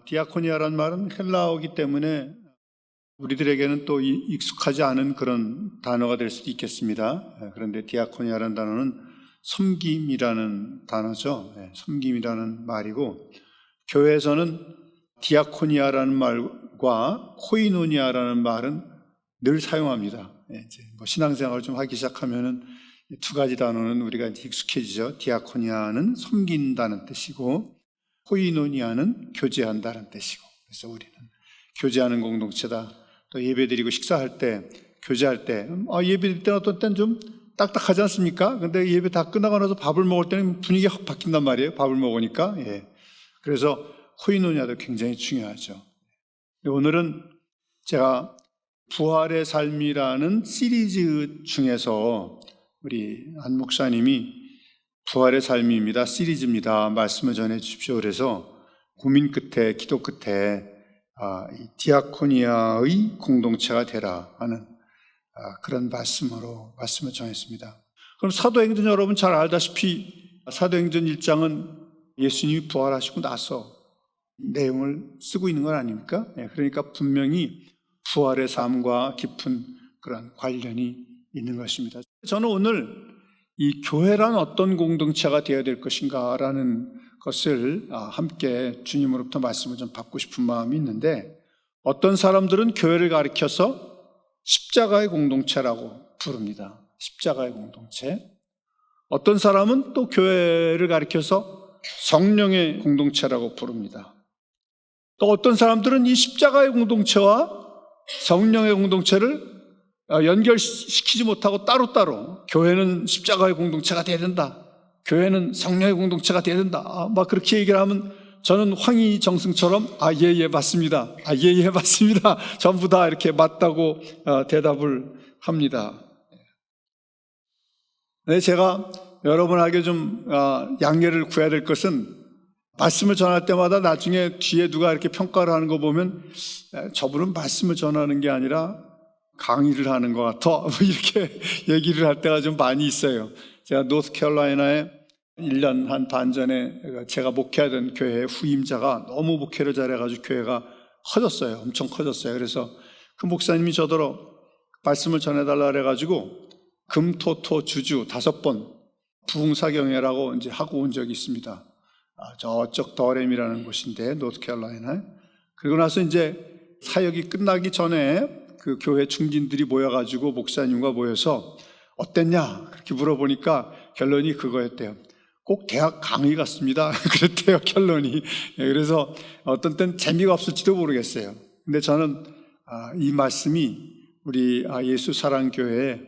디아코니아란 말은 헬라어이기 때문에 우리들에게는 또 익숙하지 않은 그런 단어가 될 수도 있겠습니다. 그런데 디아코니아라는 단어는 섬김이라는 단어죠. 섬김이라는 말이고, 교회에서는 디아코니아라는 말과 코이노니아라는 말은 늘 사용합니다. 신앙생활을 좀 하기 시작하면은 두 가지 단어는 우리가 익숙해지죠. 디아코니아는 섬긴다는 뜻이고, 코이노니아는 교제한다는 뜻이고, 그래서 우리는 교제하는 공동체다. 또 예배드리고 식사할 때, 교제할 때, 예배드릴 때는 어떤 때는 좀 딱딱하지 않습니까? 근데 예배 다 끝나고 나서 밥을 먹을 때는 분위기가 확 바뀐단 말이에요. 밥을 먹으니까. 그래서 코이노니아도 굉장히 중요하죠. 오늘은 제가 부활의 삶이라는 시리즈 중에서 우리 한 목사님이 부활의 삶입니다, 시리즈입니다, 말씀을 전해 주십시오. 그래서 고민 끝에, 기도 끝에 이 디아코니아의 공동체가 되라 하는 그런 말씀을 전했습니다. 그럼 사도행전 여러분 잘 알다시피 사도행전 1장은 예수님이 부활하시고 나서 내용을 쓰고 있는 건 아닙니까? 그러니까 분명히 부활의 삶과 깊은 그런 관련이 있는 것입니다. 저는 오늘 이 교회란 어떤 공동체가 되어야 될 것인가 라는 것을 함께 주님으로부터 말씀을 좀 받고 싶은 마음이 있는데, 어떤 사람들은 교회를 가리켜서 십자가의 공동체라고 부릅니다. 십자가의 공동체. 어떤 사람은 또 교회를 가리켜서 성령의 공동체라고 부릅니다. 또 어떤 사람들은 이 십자가의 공동체와 성령의 공동체를 연결시키지 못하고 따로따로 교회는 십자가의 공동체가 되어야 된다, 교회는 성령의 공동체가 되어야 된다, 막 그렇게 얘기를 하면 저는 황희정승처럼 예 맞습니다, 예 맞습니다, 전부 다 이렇게 맞다고 대답을 합니다. 네, 제가 여러분에게 좀 양해를 구해야 될 것은, 말씀을 전할 때마다 나중에 뒤에 누가 이렇게 평가를 하는 거 보면 저분은 말씀을 전하는 게 아니라 강의를 하는 것 같아, 이렇게 얘기를 할 때가 좀 많이 있어요. 제가 노스캐롤라이나에 1년 한 반 전에 제가 목회하던 교회의 후임자가 너무 목회를 잘해가지고 교회가 커졌어요. 엄청 커졌어요. 그래서 그 목사님이 저더러 말씀을 전해달라 그래가지고 금토토 주주 5번 부흥사경회라고 이제 하고 온 적이 있습니다. 저쪽 더렘이라는 곳인데, 노스캐롤라이나에. 그리고 나서 이제 사역이 끝나기 전에 그 교회 중진들이 모여가지고 목사님과 모여서 어땠냐 그렇게 물어보니까 결론이 그거였대요. 꼭 대학 강의 같습니다. 그랬대요, 결론이. 그래서 어떤 때는 재미가 없을지도 모르겠어요. 근데 저는 이 말씀이 우리 예수 사랑교회에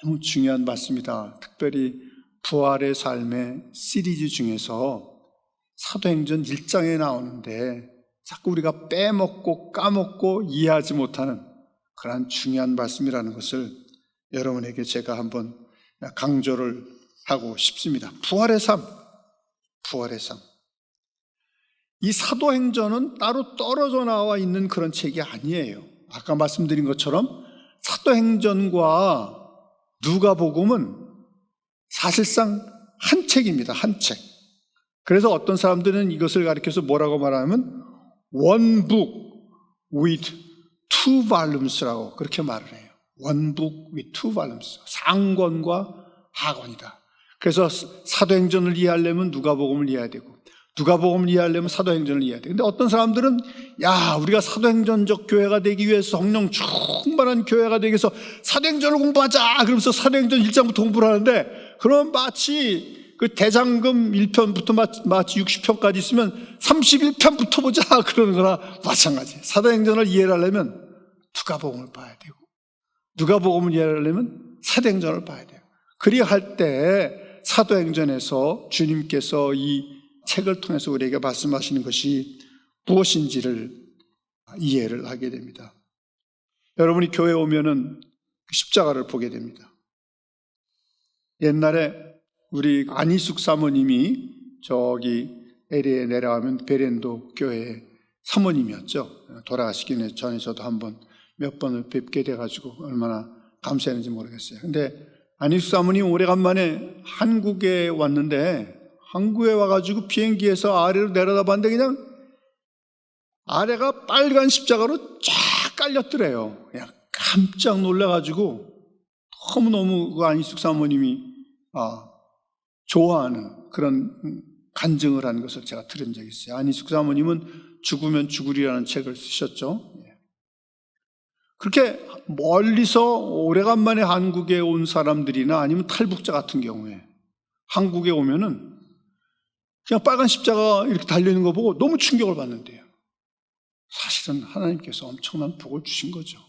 너무 중요한 말씀이다. 특별히 부활의 삶의 시리즈 중에서 사도행전 1장에 나오는데 자꾸 우리가 빼먹고 까먹고 이해하지 못하는 그런 중요한 말씀이라는 것을 여러분에게 제가 한번 강조를 하고 싶습니다. 부활의 삶, 부활의 삶. 이 사도행전은 따로 떨어져 나와 있는 그런 책이 아니에요. 아까 말씀드린 것처럼 사도행전과 누가복음은 사실상 한 책입니다. 한 책. 그래서 어떤 사람들은 이것을 가리켜서 뭐라고 말하면 one book with two volumes라고 그렇게 말을 해요. one book with two volumes. 상권과 하권이다. 그래서 사도행전을 이해하려면 누가복음을 이해해야 되고, 누가복음을 이해하려면 사도행전을 이해해야 돼요. 근데 어떤 사람들은 우리가 사도행전적 교회가 되기 위해서, 성령 충만한 교회가 되기 위해서 사도행전을 공부하자 그러면서 사도행전 1장부터 공부를 하는데, 그럼 마치 그 대장금 1편부터 마치 60편까지 있으면 31편부터 보자 그러는 거나 마찬가지예요. 사도행전을 이해하려면 누가복음을 봐야 되고, 누가복음을 이해하려면 사도행전을 봐야 돼요. 그리야 할 때 사도행전에서 주님께서 이 책을 통해서 우리에게 말씀하시는 것이 무엇인지를 이해를 하게 됩니다. 여러분이 교회에 오면은 십자가를 보게 됩니다. 옛날에 우리 안희숙 사모님이 저기 LA에 내려가면 베렌도 교회의 사모님이었죠. 돌아가시기 전에 저도 몇 번을 뵙게 돼가지고 얼마나 감사했는지 모르겠어요. 근데 안희숙 사모님 오래간만에 한국에 왔는데, 한국에 와가지고 비행기에서 아래로 내려다봤는데 그냥 아래가 빨간 십자가로 쫙 깔렸더래요. 그냥 깜짝 놀라가지고 너무너무 그 안희숙 사모님이 좋아하는 그런 간증을 한 것을 제가 들은 적이 있어요. 안희숙 사모님은 죽으면 죽으리라는 책을 쓰셨죠. 그렇게 멀리서 오래간만에 한국에 온 사람들이나 아니면 탈북자 같은 경우에 한국에 오면은 그냥 빨간 십자가 이렇게 달려있는 거 보고 너무 충격을 받는데요. 사실은 하나님께서 엄청난 복을 주신 거죠.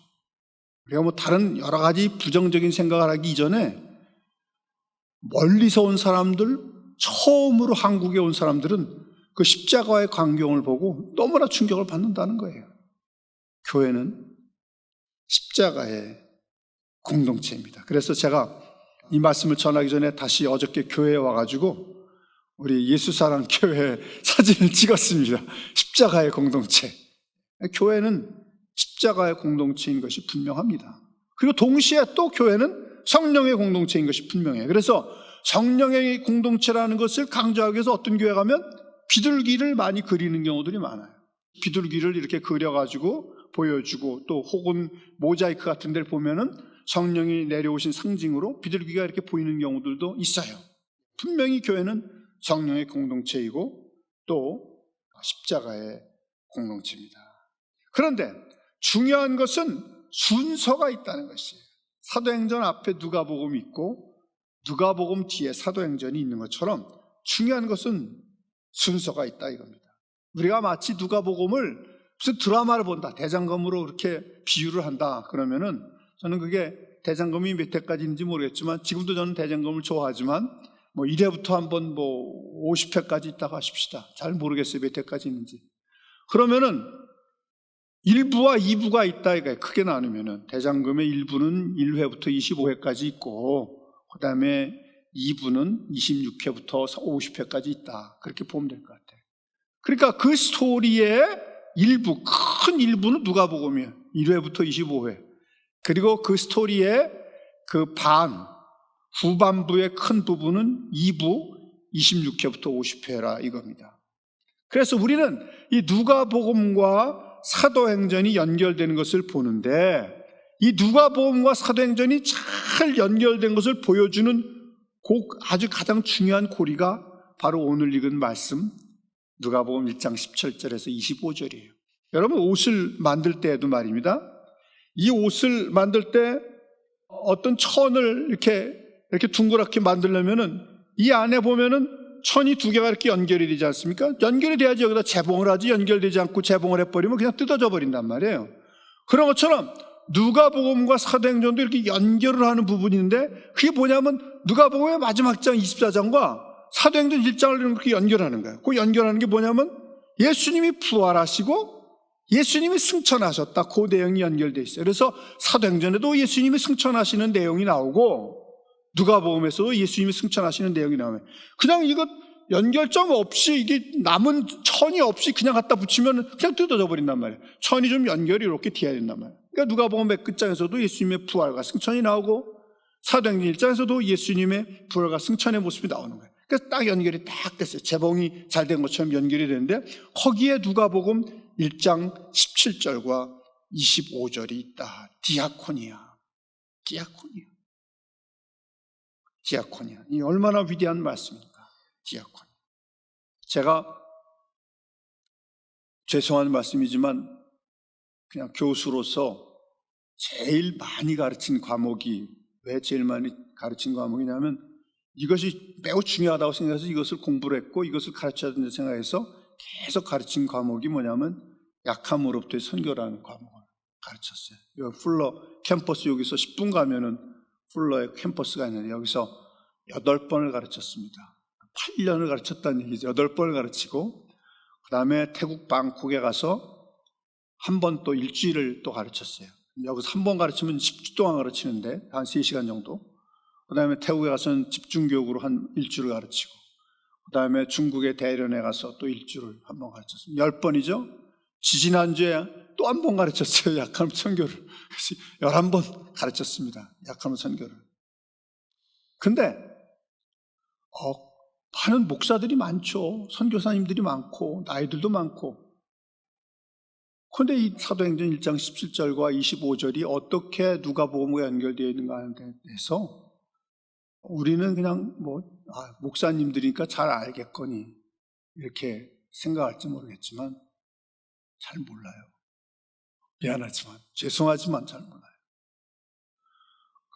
우리가 뭐 다른 여러 가지 부정적인 생각을 하기 이전에 멀리서 온 사람들, 처음으로 한국에 온 사람들은 그 십자가의 광경을 보고 너무나 충격을 받는다는 거예요. 교회는 십자가의 공동체입니다. 그래서 제가 이 말씀을 전하기 전에 다시 어저께 교회에 와가지고 우리 예수사랑 교회 사진을 찍었습니다. 십자가의 공동체. 교회는 십자가의 공동체인 것이 분명합니다. 그리고 동시에 또 교회는 성령의 공동체인 것이 분명해요. 그래서 성령의 공동체라는 것을 강조하기 위해서 어떤 교회 가면 비둘기를 많이 그리는 경우들이 많아요. 비둘기를 이렇게 그려가지고 보여주고, 또 혹은 모자이크 같은 데를 보면은 성령이 내려오신 상징으로 비둘기가 이렇게 보이는 경우들도 있어요. 분명히 교회는 성령의 공동체이고 또 십자가의 공동체입니다. 그런데 중요한 것은 순서가 있다는 것이에요. 사도행전 앞에 누가복음이 있고 누가복음 뒤에 사도행전이 있는 것처럼 중요한 것은 순서가 있다 이겁니다. 우리가 마치 누가복음을 무슨 드라마를 본다, 대장금으로 이렇게 비유를 한다 그러면은 저는 그게 대장금이 몇 회까지인지 모르겠지만, 지금도 저는 대장금을 좋아하지만 뭐 1회부터 한번 뭐 50회까지 있다고 하십시다. 잘 모르겠어요, 몇 회까지 있는지. 그러면은 1부와 2부가 있다 이거예요. 크게 나누면은 대장금의 1부는 1회부터 25회까지 있고, 그 다음에 2부는 26회부터 50회까지 있다. 그렇게 보면 될 것 같아요. 그러니까 그 스토리의 일부, 큰 일부는 누가복음이에요. 1회부터 25회. 그리고 그 스토리의 그 후반부의 큰 부분은 2부 26회부터 50회라 이겁니다. 그래서 우리는 이 누가복음과 사도행전이 연결되는 것을 보는데, 이 누가복음과 사도행전이 잘 연결된 것을 보여주는 아주 가장 중요한 고리가 바로 오늘 읽은 말씀 누가복음 1장 17절에서 25절이에요. 여러분, 옷을 만들 때에도 말입니다. 이 옷을 만들 때 어떤 천을 이렇게 둥그랗게 만들려면은 이 안에 보면은 천이 두 개가 이렇게 연결이 되지 않습니까? 연결이 돼야지 여기다 재봉을 하지, 연결되지 않고 재봉을 해버리면 그냥 뜯어져 버린단 말이에요. 그런 것처럼 누가복음과 사도행전도 이렇게 연결을 하는 부분이 있는데, 그게 뭐냐면 누가복음의 마지막 장 24장과 사도행전 1장을 이렇게 연결하는 거예요. 그 연결하는 게 뭐냐면 예수님이 부활하시고 예수님이 승천하셨다, 그 내용이 연결되어 있어요. 그래서 사도행전에도 예수님이 승천하시는 내용이 나오고 누가복음에서도 예수님이 승천하시는 내용이 나와요. 그냥 이거 연결점 없이, 이게 남은 천이 없이 그냥 갖다 붙이면 그냥 뜯어져 버린단 말이에요. 천이 좀 연결이 이렇게 돼야 된단 말이에요. 그러니까 누가복음 맨 끝장에서도 예수님의 부활과 승천이 나오고 사도행전 1장에서도 예수님의 부활과 승천의 모습이 나오는 거예요. 그래서 딱 연결이 딱 됐어요. 재봉이 잘 된 것처럼 연결이 되는데, 거기에 누가복음 1장 17절과 25절이 있다. 디아코니아. 이 얼마나 위대한 말씀입니까? 디아코니아. 제가 죄송한 말씀이지만 그냥 교수로서 제일 많이 가르친 과목이, 왜 제일 많이 가르친 과목이냐면 이것이 매우 중요하다고 생각해서 이것을 공부를 했고 이것을 가르쳐야 된다고 생각해서 계속 가르친 과목이 뭐냐면 약함으로부터의 선교라는 과목을 가르쳤어요. 여기 풀러 캠퍼스, 여기서 10분 가면은 풀러의 캠퍼스가 있는데 여기서 8번을 가르쳤습니다. 8년을 가르쳤다는 얘기죠. 8번을 가르치고, 그 다음에 태국 방콕에 가서 한 번 또 일주일을 또 가르쳤어요. 여기서 한 번 가르치면 10주 동안 가르치는데 한 3시간 정도. 그 다음에 태국에 가서는 집중교육으로 한 일주를 가르치고, 그 다음에 중국의 대련에 가서 또 일주를 한 번 가르쳤습니다. 10번이죠. 지지난주에 또 한 번 가르쳤어요. 약함 선교를. 그래서 11번 가르쳤습니다. 약함 선교를. 근데 많은 목사들이 많죠. 선교사님들이 많고 나이들도 많고. 그런데 이 사도행전 1장 17절과 25절이 어떻게 누가복음과 연결되어 있는가 하는 데서 우리는 그냥 목사님들이니까 잘 알겠거니 이렇게 생각할지 모르겠지만 잘 몰라요. 미안하지만, 죄송하지만 잘 몰라요.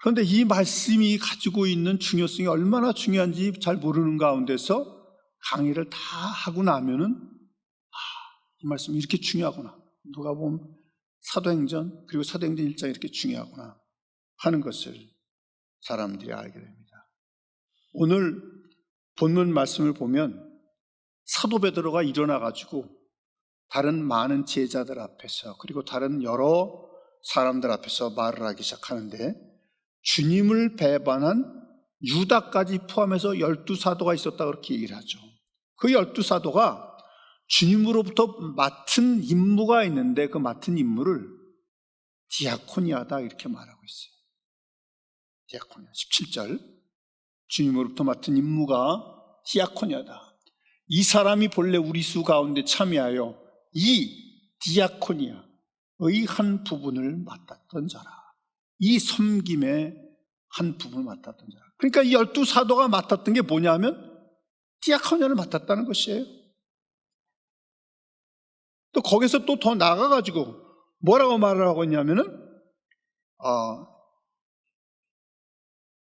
그런데 이 말씀이 가지고 있는 중요성이 얼마나 중요한지 잘 모르는 가운데서 강의를 다 하고 나면은 이 말씀이 이렇게 중요하구나. 누가복음, 사도행전, 그리고 사도행전 1장이 이렇게 중요하구나 하는 것을 사람들이 알게 됩니다. 오늘 본문 말씀을 보면 사도 베드로가 일어나가지고 다른 많은 제자들 앞에서 그리고 다른 여러 사람들 앞에서 말을 하기 시작하는데 주님을 배반한 유다까지 포함해서 12사도가 있었다 그렇게 얘기를 하죠. 그 12사도가 주님으로부터 맡은 임무가 있는데 그 맡은 임무를 디아코니아다 이렇게 말하고 있어요. 디아코니아 17절 주님으로부터 맡은 임무가 디아코니아다. 이 사람이 본래 우리 수 가운데 참여하여 이 디아코니아의 한 부분을 맡았던 자라. 이 섬김의 한 부분을 맡았던 자라. 그러니까 이 12사도가 맡았던 게 뭐냐면 디아코니아를 맡았다는 것이에요. 또 거기서 또 더 나가가지고 뭐라고 말을 하고 있냐면은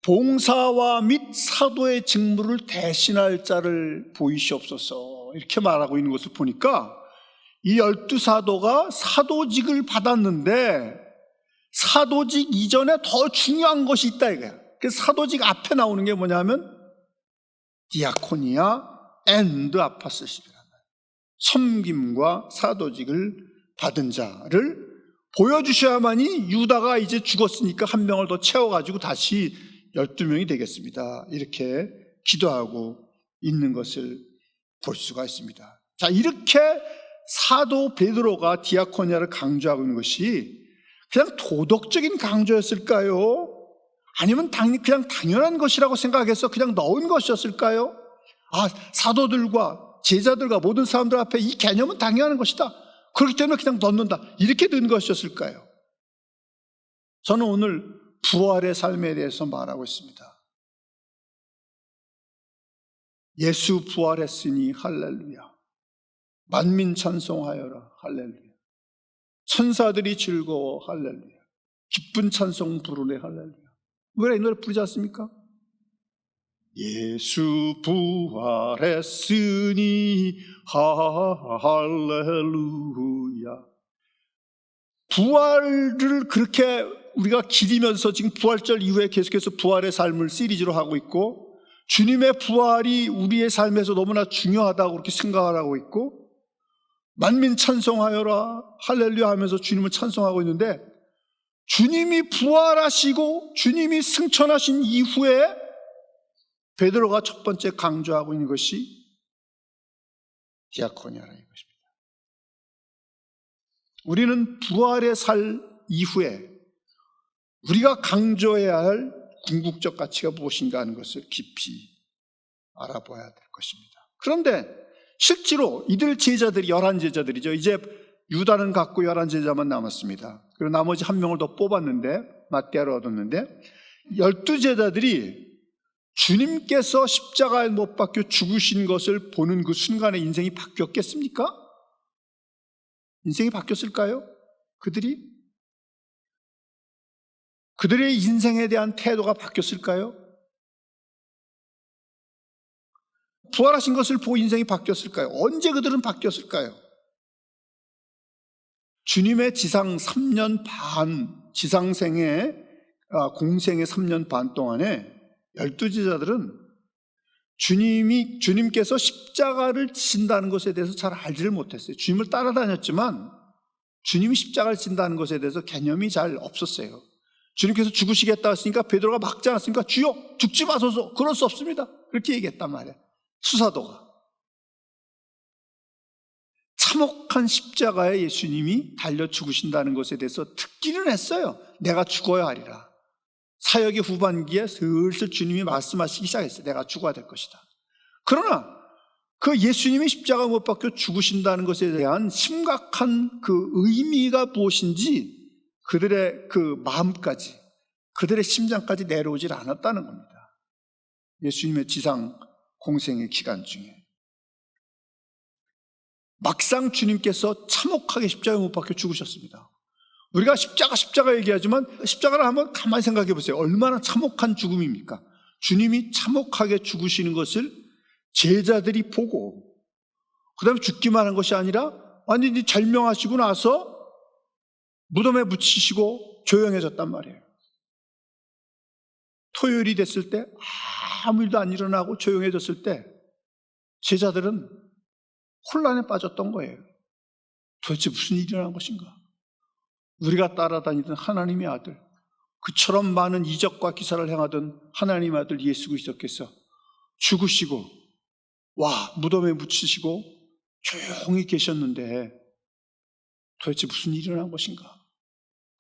봉사와 및 사도의 직무를 대신할 자를 보이시옵소서 이렇게 말하고 있는 것을 보니까 이 12사도가 사도직을 받았는데 사도직 이전에 더 중요한 것이 있다 이거야. 그래서 사도직 앞에 나오는 게 뭐냐면 디아코니아 앤드 아파스십이란 말이에요. 섬김과 사도직을 받은 자를 보여주셔야만이 유다가 이제 죽었으니까 한 명을 더 채워가지고 다시 12명이 되겠습니다. 이렇게 기도하고 있는 것을 볼 수가 있습니다. 자, 이렇게 사도 베드로가 디아코니아를 강조하고 있는 것이 그냥 도덕적인 강조였을까요? 아니면 그냥 당연한 것이라고 생각해서 그냥 넣은 것이었을까요? 사도들과 제자들과 모든 사람들 앞에 이 개념은 당연한 것이다. 그렇기 때문에 그냥 넣는다. 이렇게 된 것이었을까요? 저는 오늘 부활의 삶에 대해서 말하고 있습니다. 예수 부활했으니 할렐루야. 만민 찬송하여라 할렐루야. 천사들이 즐거워 할렐루야. 기쁜 찬송 부르네 할렐루야. 왜 이 노래 부르지 않습니까? 예수 부활했으니 할렐루야. 부활을 그렇게 우리가 기리면서 지금 부활절 이후에 계속해서 부활의 삶을 시리즈로 하고 있고 주님의 부활이 우리의 삶에서 너무나 중요하다고 그렇게 생각을 하고 있고 만민 찬송하여라 할렐루야 하면서 주님을 찬송하고 있는데 주님이 부활하시고 주님이 승천하신 이후에 베드로가 첫 번째 강조하고 있는 것이 디아코니아라는 것입니다. 우리는 부활의 살 이후에 우리가 강조해야 할 궁극적 가치가 무엇인가 하는 것을 깊이 알아봐야 될 것입니다. 그런데 실제로 이들 제자들이 11제자들이죠. 이제 유다는 갖고 11제자만 남았습니다. 그리고 나머지 한 명을 더 뽑았는데 마띠아를 얻었는데 12제자들이 주님께서 십자가에 못 박혀 죽으신 것을 보는 그 순간에 인생이 바뀌었겠습니까? 인생이 바뀌었을까요? 그들의 인생에 대한 태도가 바뀌었을까요? 부활하신 것을 보고 인생이 바뀌었을까요? 언제 그들은 바뀌었을까요? 주님의 지상 3년 반, 공생의 3년 반 동안에 12제자들은 주님께서 십자가를 지신다는 것에 대해서 잘 알지를 못했어요. 주님을 따라다녔지만 주님이 십자가를 지신다는 것에 대해서 개념이 잘 없었어요. 주님께서 죽으시겠다 했으니까 베드로가 막지 않았습니까? 주여 죽지 마소서. 그럴 수 없습니다. 그렇게 얘기했단 말이에요. 수사도가. 참혹한 십자가에 예수님이 달려 죽으신다는 것에 대해서 듣기는 했어요. 내가 죽어야 하리라. 사역의 후반기에 슬슬 주님이 말씀하시기 시작했어요. 내가 죽어야 될 것이다. 그러나 그 예수님이 십자가 못 박혀 죽으신다는 것에 대한 심각한 그 의미가 무엇인지 그들의 그 마음까지, 그들의 심장까지 내려오질 않았다는 겁니다. 예수님의 지상 공생의 기간 중에. 막상 주님께서 참혹하게 십자가에 못 박혀 죽으셨습니다. 우리가 십자가 얘기하지만 십자가를 한번 가만히 생각해 보세요. 얼마나 참혹한 죽음입니까? 주님이 참혹하게 죽으시는 것을 제자들이 보고 그 다음에 죽기만 한 것이 아니라 완전히 절명하시고 나서 무덤에 묻히시고 조용해졌단 말이에요. 토요일이 됐을 때 아무 일도 안 일어나고 조용해졌을 때 제자들은 혼란에 빠졌던 거예요. 도대체 무슨 일이 일어난 것인가? 우리가 따라다니던 하나님의 아들, 그처럼 많은 이적과 기사를 행하던 하나님의 아들 예수 그리스도께서 죽으시고 무덤에 묻히시고 조용히 계셨는데 도대체 무슨 일이 일어난 것인가?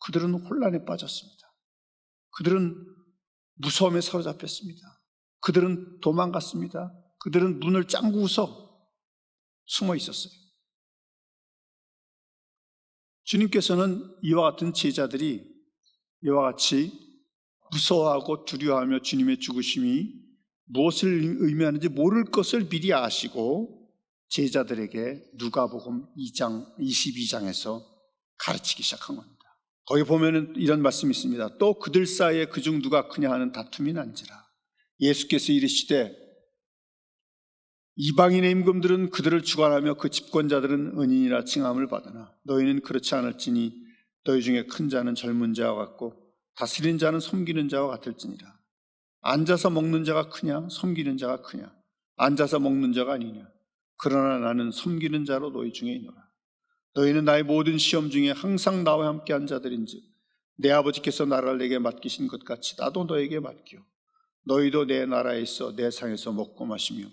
그들은 혼란에 빠졌습니다. 그들은 무서움에 사로잡혔습니다. 그들은 도망갔습니다. 그들은 문을 짱구서 숨어 있었어요. 주님께서는 이와 같은 제자들이 이와 같이 무서워하고 두려워하며 주님의 죽으심이 무엇을 의미하는지 모를 것을 미리 아시고 제자들에게 누가복음 2장 22장에서 가르치기 시작한 겁니다. 거기 보면은 이런 말씀이 있습니다. 또 그들 사이에 그중 누가 크냐 하는 다툼이 난지라. 예수께서 이르시되 이방인의 임금들은 그들을 주관하며 그 집권자들은 은인이라 칭함을 받으나 너희는 그렇지 않을지니 너희 중에 큰 자는 젊은 자와 같고 다스리는 자는 섬기는 자와 같을지니라. 앉아서 먹는 자가 크냐 섬기는 자가 크냐? 앉아서 먹는 자가 아니냐? 그러나 나는 섬기는 자로 너희 중에 있노라. 너희는 나의 모든 시험 중에 항상 나와 함께 한 자들인즉 내 아버지께서 나라를 내게 맡기신 것 같이 나도 너에게 맡기오. 너희도 내 나라에 있어 내 상에서 먹고 마시며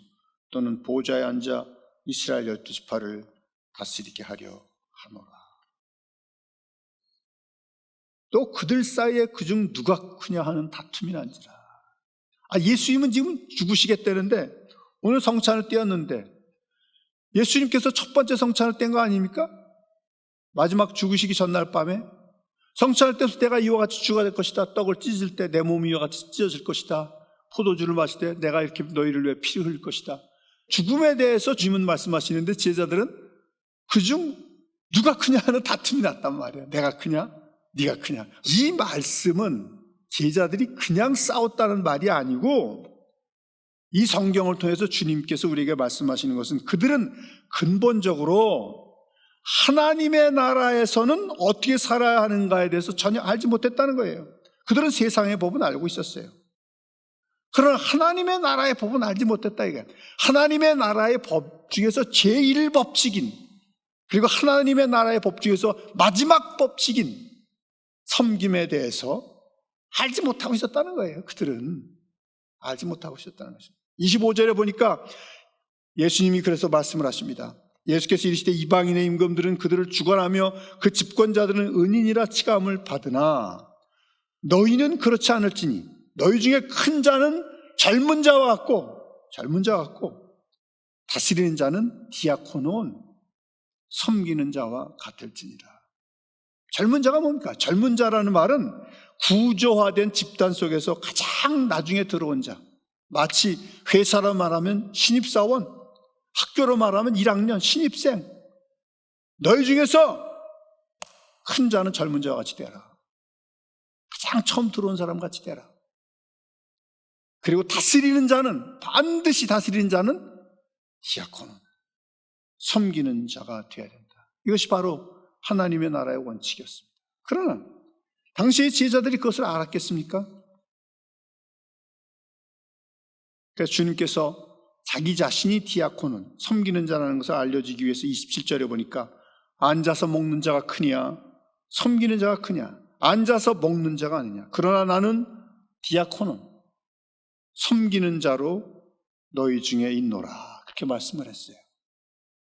또는 보좌에 앉아 이스라엘 12지파를 다스리게 하려 하노라. 또 그들 사이에 그중 누가 크냐 하는 다툼이 난지라. 예수님은 지금 죽으시겠다는데 오늘 성찬을 떼었는데 예수님께서 첫 번째 성찬을 뗀 거 아닙니까? 마지막 죽으시기 전날 밤에 성찬을 떼서 내가 이와 같이 주가 될 것이다. 떡을 찢을 때 내 몸이 이와 같이 찢어질 것이다. 포도주를 마실 때 내가 이렇게 너희를 위해 피를 흘릴 것이다. 죽음에 대해서 주님은 말씀하시는데 제자들은 그중 누가 크냐 하는 다툼이 났단 말이에요. 내가 크냐? 네가 크냐? 이 말씀은 제자들이 그냥 싸웠다는 말이 아니고 이 성경을 통해서 주님께서 우리에게 말씀하시는 것은 그들은 근본적으로 하나님의 나라에서는 어떻게 살아야 하는가에 대해서 전혀 알지 못했다는 거예요. 그들은 세상의 법은 알고 있었어요. 그러나 하나님의 나라의 법은 알지 못했다 이거예요. 하나님의 나라의 법 중에서 제1법칙인 그리고 하나님의 나라의 법 중에서 마지막 법칙인 섬김에 대해서 알지 못하고 있었다는 거예요. 그들은 알지 못하고 있었다는 것입니다. 25절에 보니까 예수님이 그래서 말씀을 하십니다. 예수께서 이르시되 이방인의 임금들은 그들을 주관하며 그 집권자들은 은인이라 칭함을 받으나 너희는 그렇지 않을지니 너희 중에 큰 자는 젊은 자와 같고 다스리는 자는 디아코노온 섬기는 자와 같을지니라. 젊은 자가 뭡니까? 젊은 자라는 말은 구조화된 집단 속에서 가장 나중에 들어온 자, 마치 회사로 말하면 신입사원, 학교로 말하면 1학년 신입생. 너희 중에서 큰 자는 젊은 자와 같이 되라. 가장 처음 들어온 사람 같이 되라. 그리고 반드시 다스리는 자는 디아코노, 섬기는 자가 되어야 된다. 이것이 바로 하나님의 나라의 원칙이었습니다. 그러나 당시의 제자들이 그것을 알았겠습니까? 그래서 주님께서 자기 자신이 디아코는 섬기는 자라는 것을 알려주기 위해서 27절에 보니까 앉아서 먹는 자가 크냐 섬기는 자가 크냐 앉아서 먹는 자가 아니냐 그러나 나는 디아코는 섬기는 자로 너희 중에 있노라 그렇게 말씀을 했어요.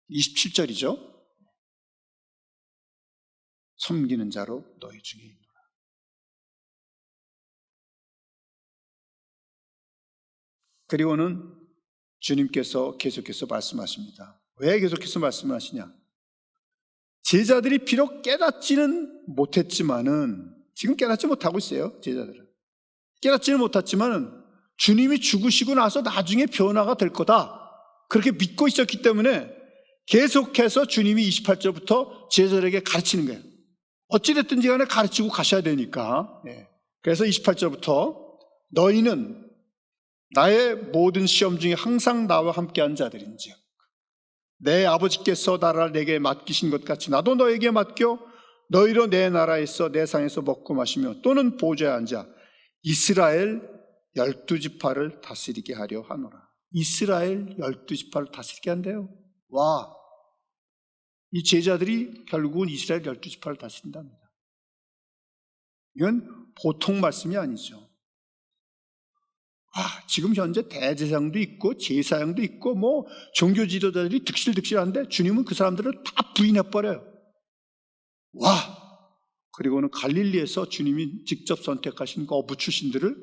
27절이죠. 섬기는 자로 너희 중에 있노라. 그리고는 주님께서 계속해서 말씀하십니다. 왜 계속해서 말씀하시냐? 제자들이 비록 깨닫지는 못했지만은, 지금 깨닫지 못하고 있어요, 제자들은. 깨닫지는 못했지만은 주님이 죽으시고 나서 나중에 변화가 될 거다, 그렇게 믿고 있었기 때문에 계속해서 주님이 28절부터 제자들에게 가르치는 거예요. 어찌됐든지 간에 가르치고 가셔야 되니까. 그래서 28절부터 너희는 나의 모든 시험 중에 항상 나와 함께한 자들인즉 내 아버지께서 나라를 내게 맡기신 것 같이 나도 너에게 맡겨 너희로 내 나라에서 내 상에서 먹고 마시며 또는 보좌에 앉아 이스라엘 12지파를 다스리게 하려 하노라. 이스라엘 12지파를 다스리게 한대요. 와, 이 제자들이 결국은 이스라엘 12지파를 다스린답니다. 이건 보통 말씀이 아니죠. 지금 현재 대제사장도 있고 제사장도 있고 뭐 종교 지도자들이 득실득실한데 주님은 그 사람들을 다 부인해버려요. 와! 그리고는 갈릴리에서 주님이 직접 선택하신 그 어부 출신들을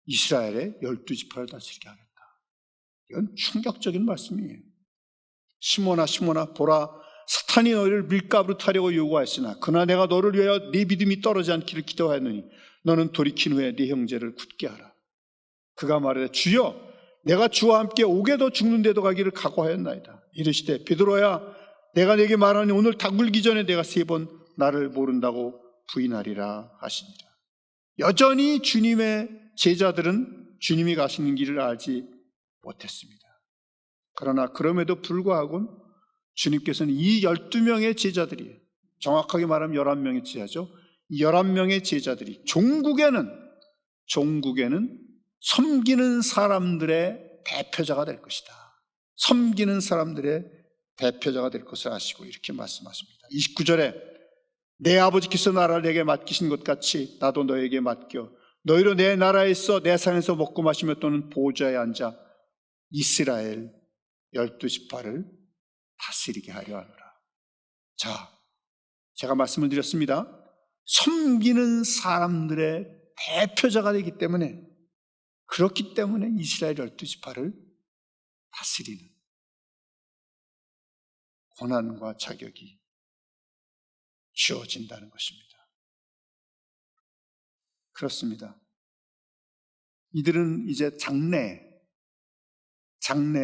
이스라엘의 12지파를 다스리게 하겠다. 이건 충격적인 말씀이에요. 시몬아 시몬아 보라, 사탄이 너희를 밀가부로 타려고 요구하였으나 그러나 내가 너를 위하여 네 믿음이 떨어지지 않기를 기도하였느니 너는 돌이킨 후에 네 형제를 굳게 하라. 그가 말하되 주여 내가 주와 함께 오게도 죽는데도 가기를 각오하였나이다. 이르시되 베드로야 내가 네게 말하니 오늘 닭 울기 전에 내가 3번 나를 모른다고 부인하리라 하시니라. 여전히 주님의 제자들은 주님이 가시는 길을 알지 못했습니다. 그러나 그럼에도 불구하고 주님께서는 이 12명의 제자들이, 정확하게 말하면 11명의 제자죠. 이 11명의 제자들이 종국에는 섬기는 사람들의 대표자가 될 것이다. 섬기는 사람들의 대표자가 될 것을 아시고 이렇게 말씀하십니다. 29절에 내 아버지께서 나라를 내게 맡기신 것 같이 나도 너에게 맡겨 너희로 내 나라에 있어 내 상에서 먹고 마시며 또는 보좌에 앉아 이스라엘 12지파를 다스리게 하려 하노라. 자, 제가 말씀을 드렸습니다. 섬기는 사람들의 대표자가 되기 때문에, 그렇기 때문에 이스라엘 12지파를 다스리는 고난과 자격이 주어진다는 것입니다. 그렇습니다. 이들은 이제 장래에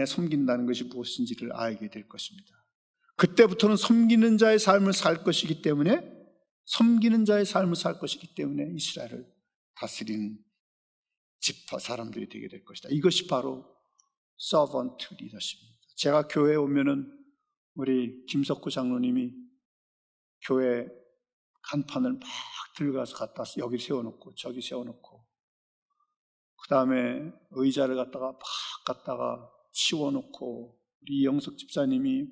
섬긴다는 것이 무엇인지를 알게 될 것입니다. 그때부터는 섬기는 자의 삶을 살 것이기 때문에 이스라엘을 다스리는 지파 사람들이 되게 될 것이다. 이것이 바로 서번트 리더십입니다. 제가 교회에 오면은 우리 김석구 장로님이 교회 간판을 막 들고 가서 갖다 여기 세워놓고 저기 세워놓고, 그 다음에 의자를 갖다가 치워놓고, 우리 이영석 집사님이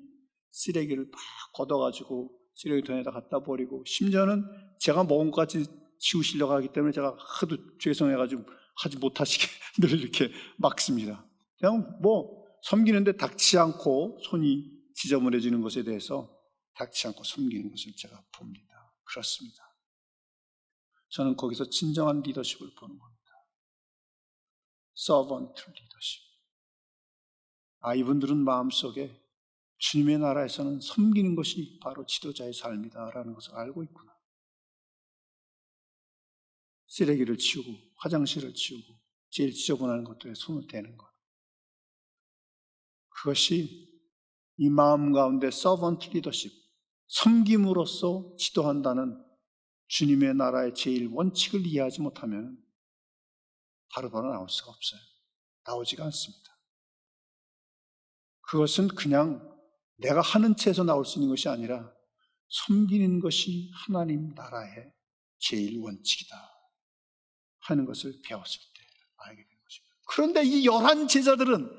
쓰레기를 막 걷어가지고 쓰레기통에다 갖다 버리고, 심지어는 제가 먹은 것까지 치우시려고 하기 때문에 제가 하도 죄송해가지고 하지 못하시게 늘 이렇게 막습니다. 그냥 뭐 섬기는데 닥치 않고 손이 지저분해지는 것에 대해서 닥치 않고 섬기는 것을 제가 봅니다. 그렇습니다. 저는 거기서 진정한 리더십을 보는 겁니다. 서번트 리더십. 이분들은 마음속에 주님의 나라에서는 섬기는 것이 바로 지도자의 삶이다라는 것을 알고 있구나. 쓰레기를 치우고 화장실을 치우고 제일 지저분한 것들에 손을 대는 것, 그것이 이 마음 가운데 서번트 리더십, 섬김으로써 지도한다는 주님의 나라의 제일 원칙을 이해하지 못하면 바로바로 나올 수가 없어요. 나오지가 않습니다. 그것은 그냥 내가 하는 채에서 나올 수 있는 것이 아니라 섬기는 것이 하나님 나라의 제일 원칙이다 하는 것을 배웠을 때 알게 되는 것입니다. 그런데 이 11 제자들은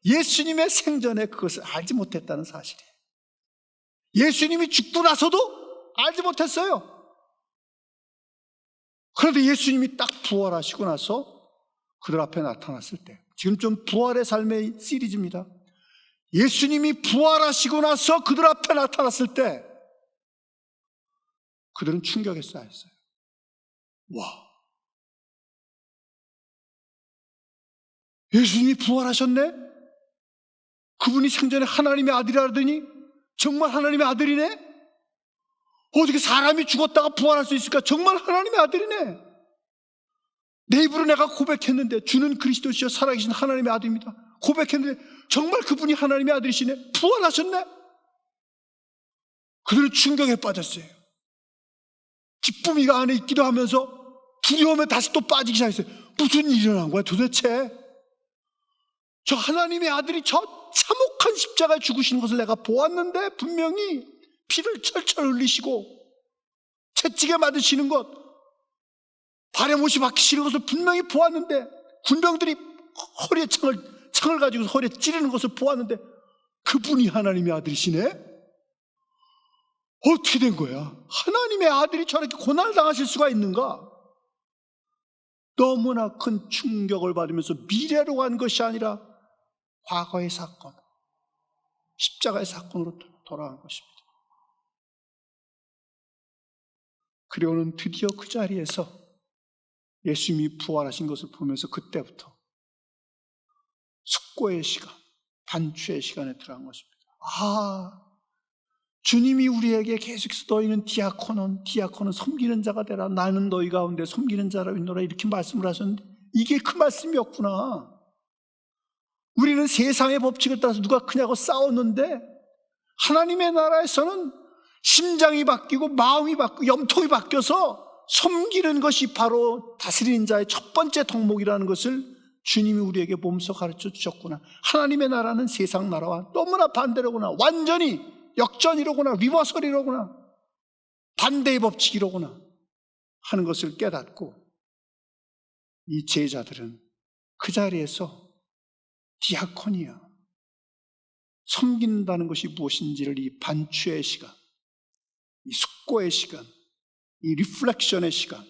예수님의 생전에 그것을 알지 못했다는 사실이에요. 예수님이 죽고 나서도 알지 못했어요. 그런데 예수님이 딱 부활하시고 나서 그들 앞에 나타났을 때, 지금 좀 부활의 삶의 시리즈입니다. 예수님이 부활하시고 나서 그들 앞에 나타났을 때 그들은 충격에 쌓였어요. 와, 예수님이 부활하셨네? 그분이 생전에 하나님의 아들이라더니 정말 하나님의 아들이네? 어떻게 사람이 죽었다가 부활할 수 있을까? 정말 하나님의 아들이네. 내 입으로 내가 고백했는데 주는 그리스도시여 살아계신 하나님의 아들입니다. 고백했는데 정말 그분이 하나님의 아들이시네. 부활하셨네. 그들은 충격에 빠졌어요. 기쁨이 안에 있기도 하면서 두려움에 다시 또 빠지기 시작했어요. 무슨 일이 일어난 거야 도대체? 저 하나님의 아들이 저 참혹한 십자가에 죽으시는 것을 내가 보았는데, 분명히 피를 철철 흘리시고 채찍에 맞으시는 것, 발에 못이 박히시는 것을 분명히 보았는데, 군병들이 허리에 창을 가지고 허리에 찌르는 것을 보았는데 그분이 하나님의 아들이시네? 어떻게 된 거야? 하나님의 아들이 저렇게 고난을 당하실 수가 있는가? 너무나 큰 충격을 받으면서 미래로 간 것이 아니라 과거의 사건, 십자가의 사건으로 돌아간 것입니다. 그리고는 드디어 그 자리에서 예수님이 부활하신 것을 보면서 그때부터 숙고의 시간, 반추의 시간에 들어간 것입니다. 주님이 우리에게 계속해서 너희는 디아코는 섬기는 자가 되라, 나는 너희 가운데 섬기는 자라 있노라, 이렇게 말씀을 하셨는데 이게 그 말씀이었구나. 우리는 세상의 법칙을 따라서 누가 크냐고 싸웠는데, 하나님의 나라에서는 심장이 바뀌고 마음이 바뀌고 염통이 바뀌어서 섬기는 것이 바로 다스리는 자의 첫 번째 덕목이라는 것을 주님이 우리에게 몸소 가르쳐 주셨구나. 하나님의 나라는 세상 나라와 너무나 반대로구나. 완전히 역전이로구나, 리버설이로구나, 반대의 법칙이로구나 하는 것을 깨닫고, 이 제자들은 그 자리에서 디아코니아, 섬긴다는 것이 무엇인지를 이 반추의 시간, 이 숙고의 시간, 이 리플렉션의 시간,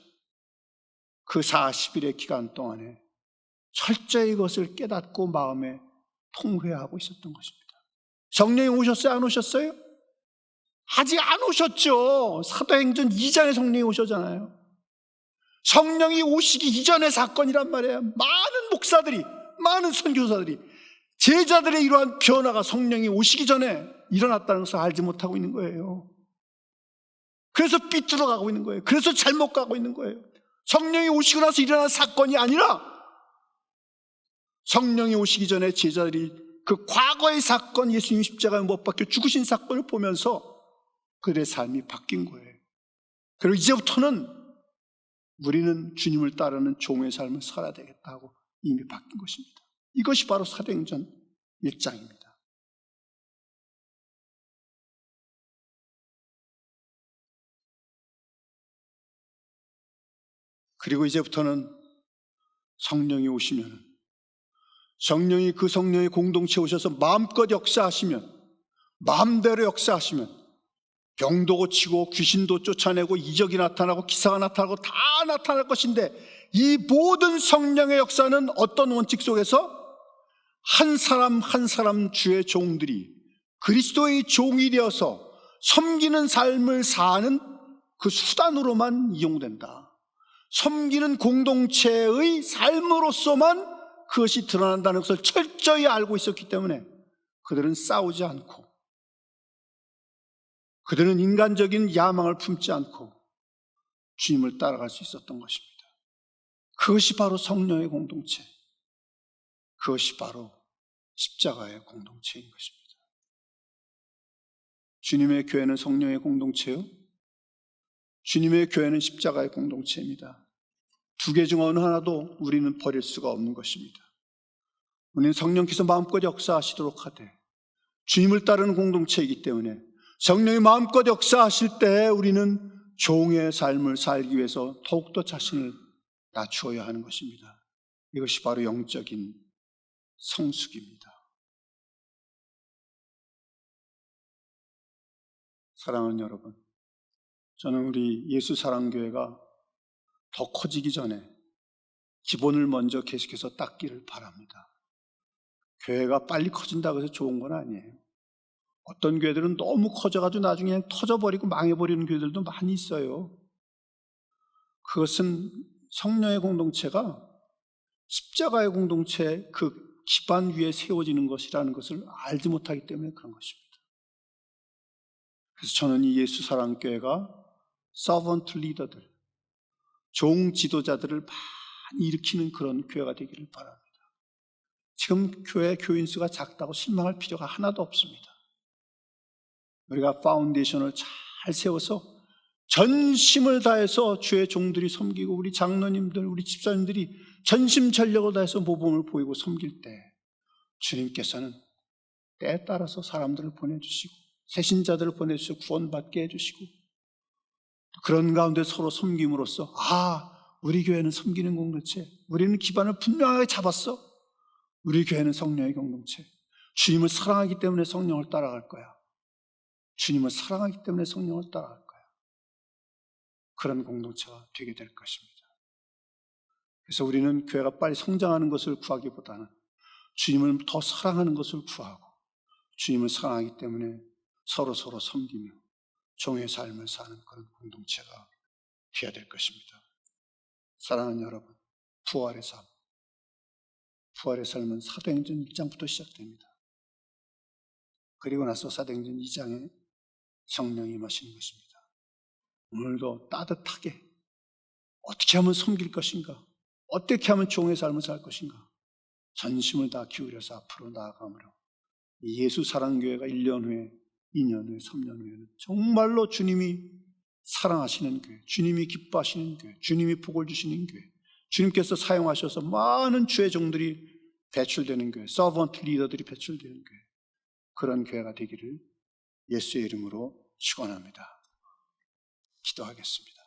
그 40일의 기간 동안에 철저히 이것을 깨닫고 마음에 통회하고 있었던 것입니다. 성령이 오셨어요? 안 오셨어요? 아직 안 오셨죠. 사도행전 2장에 성령이 오셨잖아요. 성령이 오시기 이전의 사건이란 말이에요. 많은 목사들이, 많은 선교사들이 제자들의 이러한 변화가 성령이 오시기 전에 일어났다는 것을 알지 못하고 있는 거예요. 그래서 삐뚤어가고 있는 거예요. 그래서 잘못 가고 있는 거예요. 성령이 오시고 나서 일어난 사건이 아니라 성령이 오시기 전에 제자들이 그 과거의 사건, 예수님 십자가에 못 박혀 죽으신 사건을 보면서 그들의 삶이 바뀐 거예요. 그리고 이제부터는 우리는 주님을 따르는 종의 삶을 살아야 되겠다 하고 이미 바뀐 것입니다. 이것이 바로 사도행전 1장입니다. 그리고 이제부터는 성령이 오시면, 성령이 그 성령의 공동체에 오셔서 마음껏 역사하시면, 마음대로 역사하시면 병도 고치고 귀신도 쫓아내고 이적이 나타나고 기사가 나타나고 다 나타날 것인데, 이 모든 성령의 역사는 어떤 원칙 속에서 한 사람 한 사람 주의 종들이 그리스도의 종이 되어서 섬기는 삶을 사는 그 수단으로만 이용된다. 섬기는 공동체의 삶으로서만 그것이 드러난다는 것을 철저히 알고 있었기 때문에 그들은 싸우지 않고, 그들은 인간적인 야망을 품지 않고 주님을 따라갈 수 있었던 것입니다. 그것이 바로 성령의 공동체, 그것이 바로 십자가의 공동체인 것입니다. 주님의 교회는 성령의 공동체요, 주님의 교회는 십자가의 공동체입니다. 두 개 중 어느 하나도 우리는 버릴 수가 없는 것입니다. 우리는 성령께서 마음껏 역사하시도록 하되, 주님을 따르는 공동체이기 때문에 성령이 마음껏 역사하실 때 우리는 종의 삶을 살기 위해서 더욱더 자신을 낮추어야 하는 것입니다. 이것이 바로 영적인 성숙입니다. 사랑하는 여러분, 저는 우리 예수사랑교회가 더 커지기 전에 기본을 먼저 계속해서 닦기를 바랍니다. 교회가 빨리 커진다고 해서 좋은 건 아니에요. 어떤 교회들은 너무 커져가지고 나중에 그냥 터져버리고 망해버리는 교회들도 많이 있어요. 그것은 성령의 공동체가 십자가의 공동체의 그 기반 위에 세워지는 것이라는 것을 알지 못하기 때문에 그런 것입니다. 그래서 저는 이 예수 사랑교회가 서번트 리더들, 종 지도자들을 많이 일으키는 그런 교회가 되기를 바랍니다. 지금 교회 교인 수가 작다고 실망할 필요가 하나도 없습니다. 우리가 파운데이션을 잘 세워서 전심을 다해서 주의 종들이 섬기고 우리 장로님들, 우리 집사님들이 전심전력을 다해서 모범을 보이고 섬길 때 주님께서는 때에 따라서 사람들을 보내주시고 새신자들을 보내주시고 구원받게 해주시고 그런 가운데 서로 섬김으로써 우리 교회는 섬기는 공동체, 우리는 기반을 분명하게 잡았어. 우리 교회는 성령의 공동체, 주님을 사랑하기 때문에 성령을 따라갈 거야. 주님을 사랑하기 때문에 성령을 따라갈 거야. 그런 공동체가 되게 될 것입니다. 그래서 우리는 교회가 빨리 성장하는 것을 구하기보다는 주님을 더 사랑하는 것을 구하고 주님을 사랑하기 때문에 서로 섬기며 종의 삶을 사는 그런 공동체가 되어야 될 것입니다. 사랑하는 여러분, 부활의 삶. 부활의 삶은 사도행전 1장부터 시작됩니다. 그리고 나서 사도행전 2장에 성령이 임하시는 것입니다. 오늘도 따뜻하게 어떻게 하면 섬길 것인가, 어떻게 하면 종의 삶을 살 것인가, 전심을 다 기울여서 앞으로 나아가므로 예수 사랑교회가 1년 후에, 2년 후에, 3년 후에는 정말로 주님이 사랑하시는 교회, 주님이 기뻐하시는 교회, 주님이 복을 주시는 교회, 주님께서 사용하셔서 많은 주의 종들이 배출되는 교회, 서번트 리더들이 배출되는 교회, 그런 교회가 되기를 예수의 이름으로 축원합니다. 기도하겠습니다.